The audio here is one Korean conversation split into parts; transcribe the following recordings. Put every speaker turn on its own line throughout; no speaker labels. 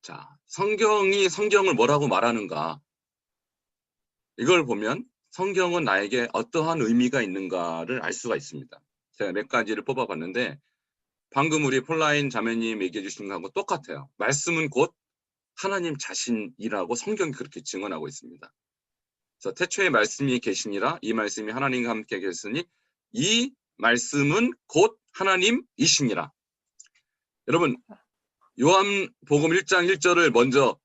자, 성경을 뭐라고 말하는가? 이걸 보면 성경은 나에게 어떠한 의미가 있는가를 알 수가 있습니다. 제가 몇 가지를 뽑아봤는데 방금 우리 폴라인 자매님 얘기해 주신 것하고 똑같아요. 말씀은 곧 하나님 자신이라고 성경이 그렇게 증언하고 있습니다. 그래서 태초에 말씀이 계시니라 이 말씀이 하나님과 함께 계시니 이 말씀은 곧 하나님이시니라. 여러분 요한복음 1장 1절을 먼저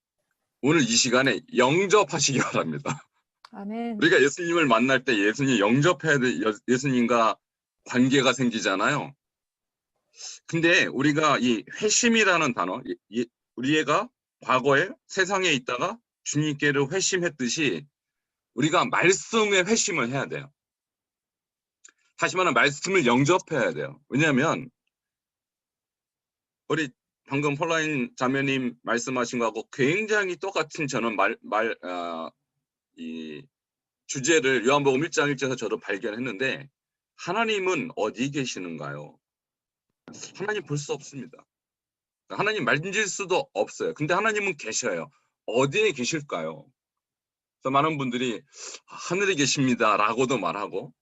오늘 이 시간에 영접하시기 바랍니다.
아멘.
우리가 예수님을 만날 때 예수님 영접해야 돼. 예수님과 관계가 생기잖아요. 근데 우리가 이 회심이라는 단어, 우리가 과거에 세상에 있다가 주님께로 회심했듯이 우리가 말씀에 회심을 해야 돼요. 다시 말하면 말씀을 영접해야 돼요. 왜냐하면 우리 방금 폴라인 자매님 말씀하신 거하고 굉장히 똑같은 저는 이 주제를 요한복음 1장 1절에서 저도 발견했는데 하나님은 어디 계시는가요? 하나님 볼 수 없습니다. 하나님 만질 수도 없어요. 근데 하나님은 계셔요. 어디에 계실까요? 그래서 많은 분들이 하늘에 계십니다 라고도 말하고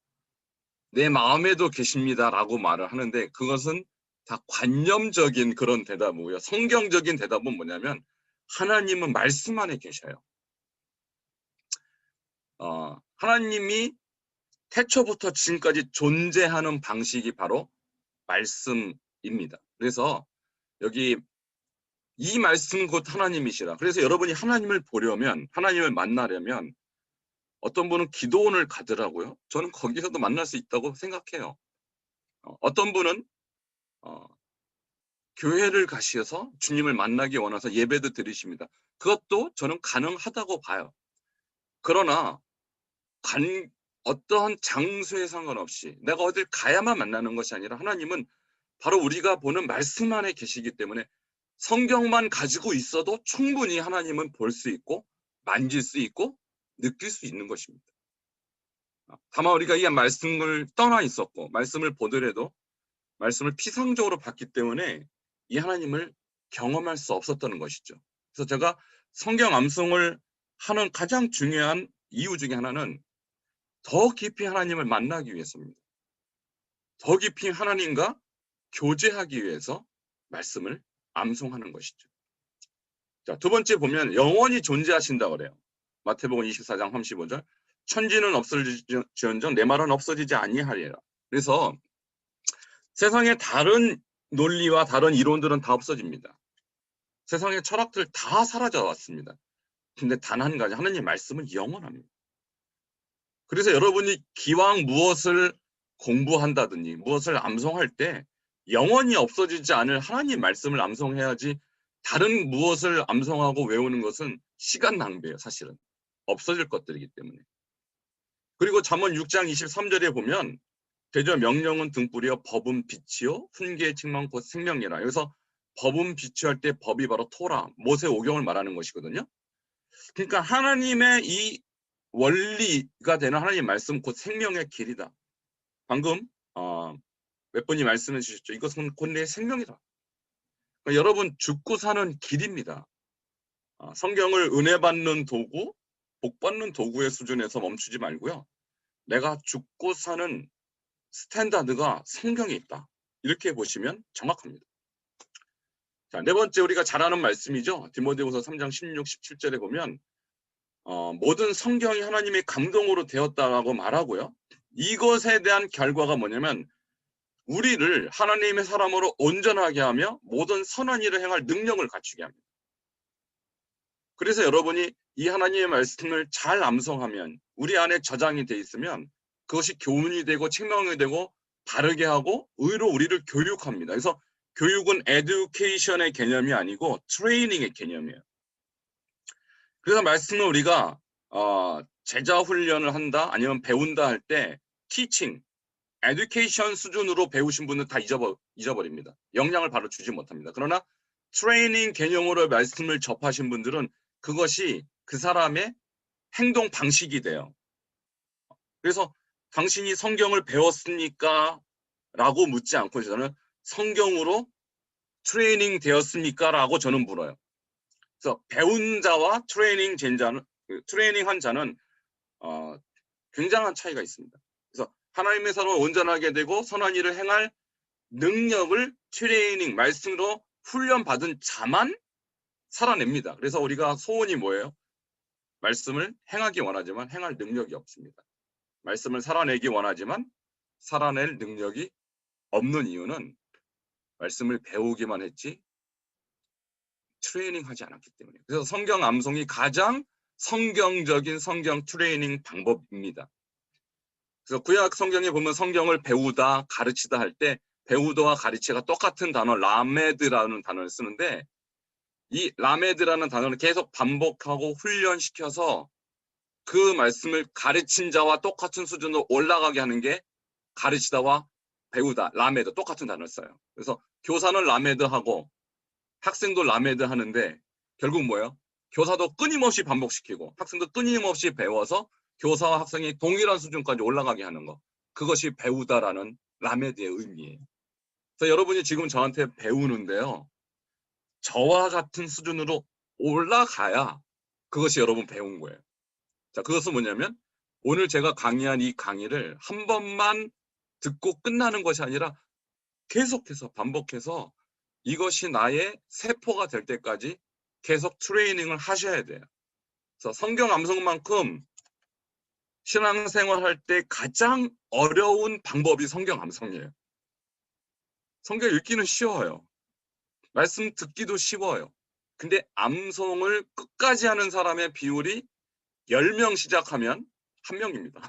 내 마음에도 계십니다 라고 말을 하는데 그것은 다 관념적인 그런 대답이고요. 성경적인 대답은 뭐냐면 하나님은 말씀 안에 계셔요. 하나님이 태초부터 지금까지 존재하는 방식이 바로 말씀입니다. 그래서 여기 이 말씀은 곧 하나님이시라. 그래서 여러분이 하나님을 보려면, 하나님을 만나려면 어떤 분은 기도원을 가더라고요. 저는 거기서도 만날 수 있다고 생각해요. 어떤 분은 교회를 가셔서 주님을 만나기 원해서 예배도 드리십니다. 그것도 저는 가능하다고 봐요. 그러나 어떠한 장소에 상관없이 내가 어딜 가야만 만나는 것이 아니라 하나님은 바로 우리가 보는 말씀 안에 계시기 때문에 성경만 가지고 있어도 충분히 하나님은 볼 수 있고 만질 수 있고 느낄 수 있는 것입니다. 다만 우리가 이 말씀을 떠나 있었고 말씀을 보더라도 말씀을 피상적으로 봤기 때문에 이 하나님을 경험할 수 없었다는 것이죠. 그래서 제가 성경 암송을 하는 가장 중요한 이유 중에 하나는 더 깊이 하나님을 만나기 위해서입니다. 더 깊이 하나님과 교제하기 위해서 말씀을 암송하는 것이죠. 자, 두 번째 보면 영원히 존재하신다고 그래요. 마태복음 24장 35절 천지는 없어질지언정 내 말은 없어지지 아니하리라. 그래서 세상의 다른 논리와 다른 이론들은 다 없어집니다. 세상의 철학들 다 사라져 왔습니다. 근데 단 한 가지 하나님 말씀은 영원합니다. 그래서 여러분이 기왕 무엇을 공부한다든지 무엇을 암송할 때 영원히 없어지지 않을 하나님 말씀을 암송해야지 다른 무엇을 암송하고 외우는 것은 시간 낭비예요. 사실은 없어질 것들이기 때문에. 그리고 잠언 6장 23절에 보면 대저 명령은 등불이요 법은 빛이요 훈계의 책망 곧 생명이라. 여기서 법은 빛이 할 때 법이 바로 토라 모세 오경을 말하는 것이거든요. 그러니까 하나님의 이 원리가 되는 하나님 말씀 곧 생명의 길이다. 방금 몇 분이 말씀해 주셨죠. 이것은 곧 내 생명이다. 그러니까 여러분 죽고 사는 길입니다. 성경을 은혜 받는 도구, 복 받는 도구의 수준에서 멈추지 말고요. 내가 죽고 사는 스탠다드가 성경에 있다. 이렇게 보시면 정확합니다. 자, 네 번째 우리가 잘 아는 말씀이죠. 디모데후서 3장 16, 17절에 보면 모든 성경이 하나님의 감동으로 되었다라고 말하고요. 이것에 대한 결과가 뭐냐면 우리를 하나님의 사람으로 온전하게 하며 모든 선한 일을 행할 능력을 갖추게 합니다. 그래서 여러분이 이 하나님의 말씀을 잘 암송하면 우리 안에 저장이 돼 있으면 그것이 교훈이 되고 책망이 되고 바르게 하고 의로 우리를 교육합니다. 그래서 교육은 에듀케이션의 개념이 아니고 트레이닝의 개념이에요. 그래서 말씀을 우리가 제자 훈련을 한다 아니면 배운다 할 때 티칭, 에듀케이션 수준으로 배우신 분은 다 잊어버립니다. 영향을 바로 주지 못합니다. 그러나 트레이닝 개념으로 말씀을 접하신 분들은 그것이 그 사람의 행동 방식이 돼요. 그래서 당신이 성경을 배웠습니까? 라고 묻지 않고 저는 성경으로 트레이닝 되었습니까? 라고 저는 물어요. 그래서 배운 자와 트레이닝한 자는 굉장한 차이가 있습니다. 그래서 하나님의 사람을 온전하게 되고 선한 일을 행할 능력을 트레이닝, 말씀으로 훈련받은 자만 살아냅니다. 그래서 우리가 소원이 뭐예요? 말씀을 행하기 원하지만 행할 능력이 없습니다. 말씀을 살아내기 원하지만 살아낼 능력이 없는 이유는 말씀을 배우기만 했지 트레이닝하지 않았기 때문에. 그래서 성경 암송이 가장 성경적인 성경 트레이닝 방법입니다. 그래서 구약 성경에 보면 성경을 배우다, 가르치다 할 때 배우다와 가르치가 똑같은 단어 라메드라는 단어를 쓰는데 이 라메드라는 단어를 계속 반복하고 훈련시켜서 그 말씀을 가르친 자와 똑같은 수준으로 올라가게 하는 게 가르치다와 배우다, 라메드 똑같은 단어를 써요. 그래서 교사는 라메드하고 학생도 라메드 하는데 결국 뭐예요? 교사도 끊임없이 반복시키고 학생도 끊임없이 배워서 교사와 학생이 동일한 수준까지 올라가게 하는 거. 그것이 배우다라는 라메드의 의미예요. 그래서 여러분이 지금 저한테 배우는데요. 저와 같은 수준으로 올라가야 그것이 여러분 배운 거예요. 자, 그것은 뭐냐면 오늘 제가 강의한 이 강의를 한 번만 듣고 끝나는 것이 아니라 계속해서 반복해서 이것이 나의 세포가 될 때까지 계속 트레이닝을 하셔야 돼요. 그래서 성경 암송만큼 신앙생활 할 때 가장 어려운 방법이 성경 암송이에요. 성경 읽기는 쉬워요. 말씀 듣기도 쉬워요. 근데 암송을 끝까지 하는 사람의 비율이 10명 시작하면 1명입니다.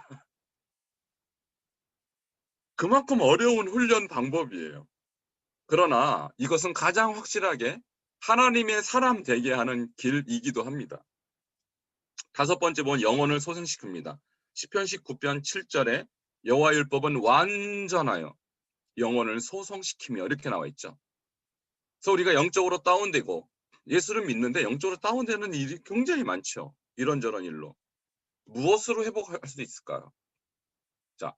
그만큼 어려운 훈련 방법이에요. 그러나 이것은 가장 확실하게 하나님의 사람 되게 하는 길이기도 합니다. 5번째 본 영혼을 소생시킵니다. 시편 19편 7절에 여호와의 율법은 완전하여 영혼을 소성시키며 이렇게 나와 있죠. 그래서 우리가 영적으로 다운되고 예수를 믿는데 영적으로 다운되는 일이 굉장히 많죠. 이런저런 일로. 무엇으로 회복할 수 있을까요? 자,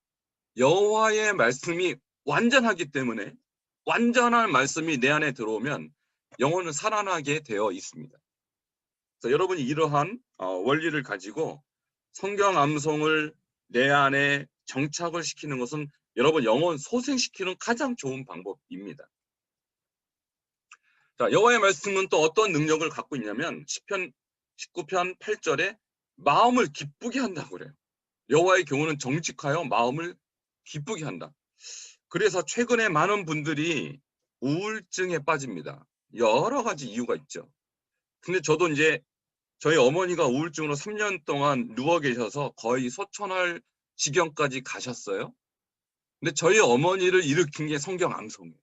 여호와의 말씀이 완전하기 때문에 완전한 말씀이 내 안에 들어오면 영혼은 살아나게 되어 있습니다. 그래서 여러분이 이러한 원리를 가지고 성경 암송을 내 안에 정착을 시키는 것은 여러분 영혼 소생시키는 가장 좋은 방법입니다. 자, 여호와의 말씀은 또 어떤 능력을 갖고 있냐면 시편 19편 8절에 마음을 기쁘게 한다고 그래요. 여호와의 경우는 정직하여 마음을 기쁘게 한다. 그래서 최근에 많은 분들이 우울증에 빠집니다. 여러 가지 이유가 있죠. 근데 저도 이제 저희 어머니가 우울증으로 3년 동안 누워 계셔서 거의 소천할 지경까지 가셨어요. 근데 저희 어머니를 일으킨 게 성경 암송이에요.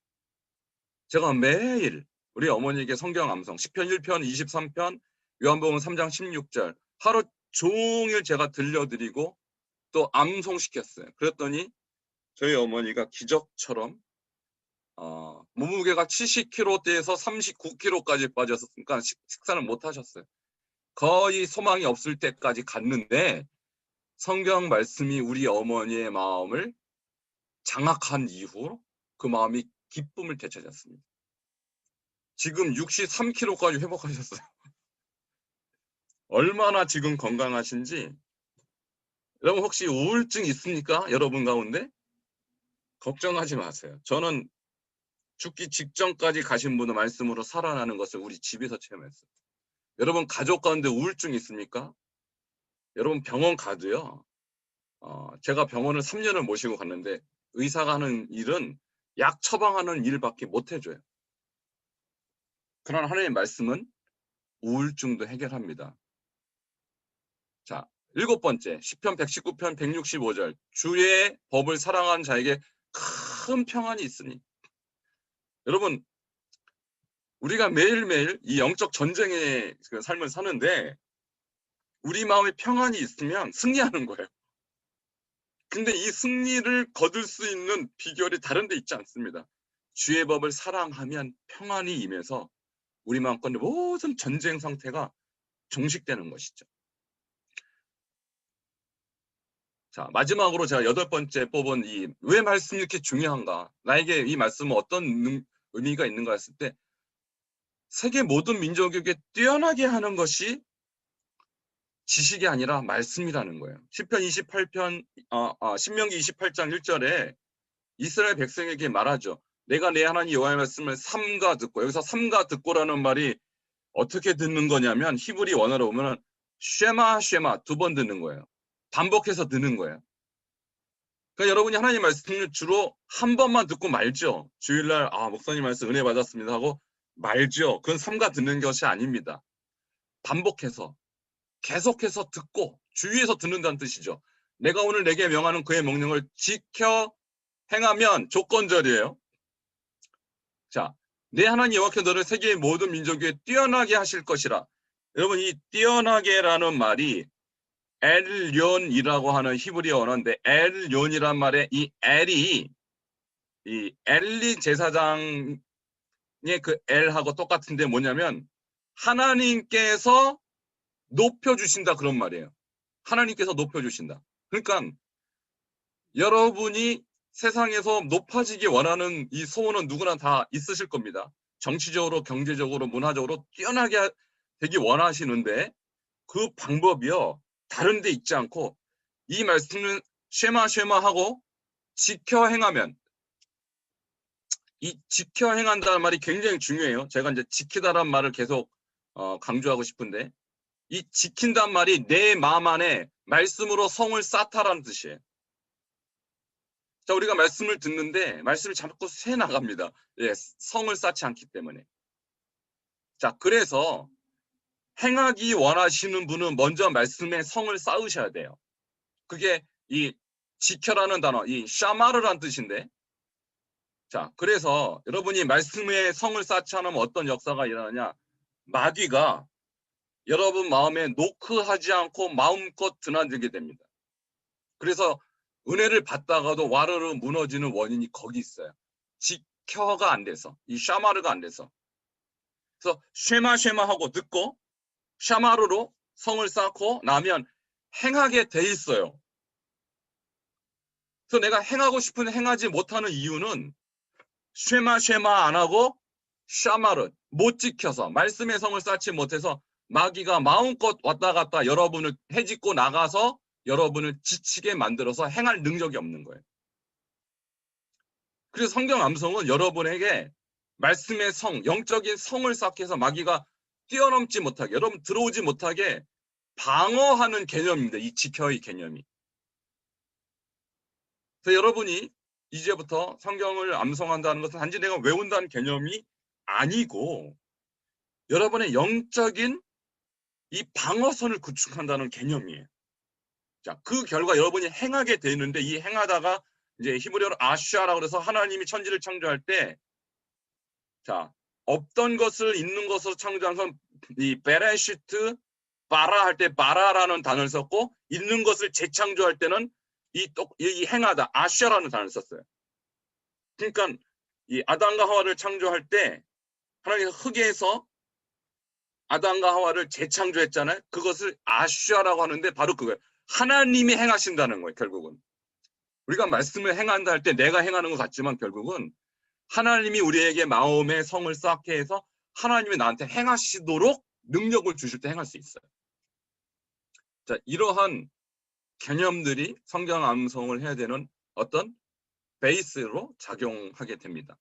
제가 매일 우리 어머니에게 성경 암송, 시편 1편, 23편, 요한복음 3장 16절 하루 종일 제가 들려드리고 또 암송시켰어요. 그랬더니 저희 어머니가 기적처럼 몸무게가 70kg대에서 39kg까지 빠졌으니까 식사는 못 하셨어요. 거의 소망이 없을 때까지 갔는데 성경 말씀이 우리 어머니의 마음을 장악한 이후 그 마음이 기쁨을 되찾았습니다. 지금 63kg까지 회복하셨어요. 얼마나 지금 건강하신지. 여러분 혹시 우울증 있습니까? 여러분 가운데? 걱정하지 마세요. 저는 죽기 직전까지 가신 분의 말씀으로 살아나는 것을 우리 집에서 체험했어요. 여러분 가족 가운데 우울증 있습니까? 여러분 병원 가도요. 제가 병원을 3년을 모시고 갔는데 의사가 하는 일은 약 처방하는 일밖에 못 해줘요. 그러나 하나님의 말씀은 우울증도 해결합니다. 자, 7번째 시편 119편 165절 주의 법을 사랑하는 자에게 큰 평안이 있으니. 여러분 우리가 매일매일 이 영적 전쟁의 삶을 사는데 우리 마음에 평안이 있으면 승리하는 거예요. 근데 이 승리를 거둘 수 있는 비결이 다른 데 있지 않습니다. 주의 법을 사랑하면 평안이 임해서 우리 마음 가운데 모든 전쟁 상태가 종식되는 것이죠. 자, 마지막으로 제가 8번째 뽑은 이 왜 말씀이 이렇게 중요한가? 나에게 이 말씀은 어떤 의미가 있는가 했을 때 세계 모든 민족에게 뛰어나게 하는 것이 지식이 아니라 말씀이라는 거예요. 시편 28편, 신명기 28장 1절에 이스라엘 백성에게 말하죠. 내가 내 하나님 여호와의 말씀을 삼가 듣고, 여기서 삼가 듣고라는 말이 어떻게 듣는 거냐면 히브리 원어로 보면 쉐마 쉐마 2번 듣는 거예요. 반복해서 듣는 거예요. 그러니까 여러분이 하나님 말씀을 주로 한 번만 듣고 말죠. 주일날 목사님 말씀 은혜 받았습니다 하고 말죠. 그건 삼가 듣는 것이 아닙니다. 반복해서 계속해서 듣고 주위에서 듣는다는 뜻이죠. 내가 오늘 내게 명하는 그의 명령을 지켜 행하면 조건절이에요. 자, 내 하나님 여호와께서 너를 세계의 모든 민족 위에 뛰어나게 하실 것이라. 여러분, 이 뛰어나게라는 말이 엘륜이라고 하는 히브리 언어인데, 엘륜이란 말에 이 엘이 이 엘리 제사장의 그 엘하고 똑같은데 뭐냐면 하나님께서 높여주신다 그런 말이에요. 하나님께서 높여주신다. 그러니까 여러분이 세상에서 높아지기 원하는 이 소원은 누구나 다 있으실 겁니다. 정치적으로, 경제적으로, 문화적으로 뛰어나게 되기 원하시는데 그 방법이요. 다른 데 있지 않고 이 말씀은 쉐마하고 지켜 행하면, 이 지켜 행한다는 말이 굉장히 중요해요. 제가 이제 지키다라는 말을 계속 강조하고 싶은데 이 지킨다는 말이 내 마음 안에 말씀으로 성을 쌓다라는 뜻이에요. 자, 우리가 말씀을 듣는데 말씀이 자꾸 새 나갑니다. 예, 성을 쌓지 않기 때문에. 자, 그래서 행하기 원하시는 분은 먼저 말씀에 성을 쌓으셔야 돼요. 그게 이 지켜라는 단어, 이 샤마르라는 뜻인데, 자, 그래서 여러분이 말씀에 성을 쌓지 않으면 어떤 역사가 일어나냐? 마귀가 여러분 마음에 노크하지 않고 마음껏 드나들게 됩니다. 그래서 은혜를 받다가도 와르르 무너지는 원인이 거기 있어요. 지켜가 안 돼서, 이 샤마르가 안 돼서. 그래서 쉐마하고 듣고 샤마르로 성을 쌓고 나면 행하게 돼 있어요. 그래서 내가 행하고 싶은 행하지 못하는 이유는 쉐마 안 하고 샤마르 못 지켜서, 말씀의 성을 쌓지 못해서 마귀가 마음껏 왔다 갔다 여러분을 해짓고 나가서 여러분을 지치게 만들어서 행할 능력이 없는 거예요. 그래서 성경 암송은 여러분에게 말씀의 성, 영적인 성을 쌓게 해서 마귀가 뛰어넘지 못하게, 여러분 들어오지 못하게 방어하는 개념입니다. 이 지켜의 개념이. 그래서 여러분이 이제부터 성경을 암송한다는 것은 단지 내가 외운다는 개념이 아니고 여러분의 영적인 이 방어선을 구축한다는 개념이에요. 자, 그 결과 여러분이 행하게 되는데 이 행하다가 이제 히브리어로 아샤라고 그래서 하나님이 천지를 창조할 때, 자, 없던 것을 있는 것으로 창조한 건 이 베레시트 바라 할 때 바라라는 단어를 썼고, 있는 것을 재창조할 때는 이 행하다 아샤라는 단어를 썼어요. 그러니까 이 아담과 하와를 창조할 때 하나님이 흙에서 아담과 하와를 재창조했잖아요. 그것을 아샤라고 하는데 바로 그거예요. 하나님이 행하신다는 거예요. 결국은 우리가 말씀을 행한다 할 때 내가 행하는 것 같지만 결국은 하나님이 우리에게 마음의 성을 쌓게 해서 하나님이 나한테 행하시도록 능력을 주실 때 행할 수 있어요. 자, 이러한 개념들이 성경 암송을 해야 되는 어떤 베이스로 작용하게 됩니다.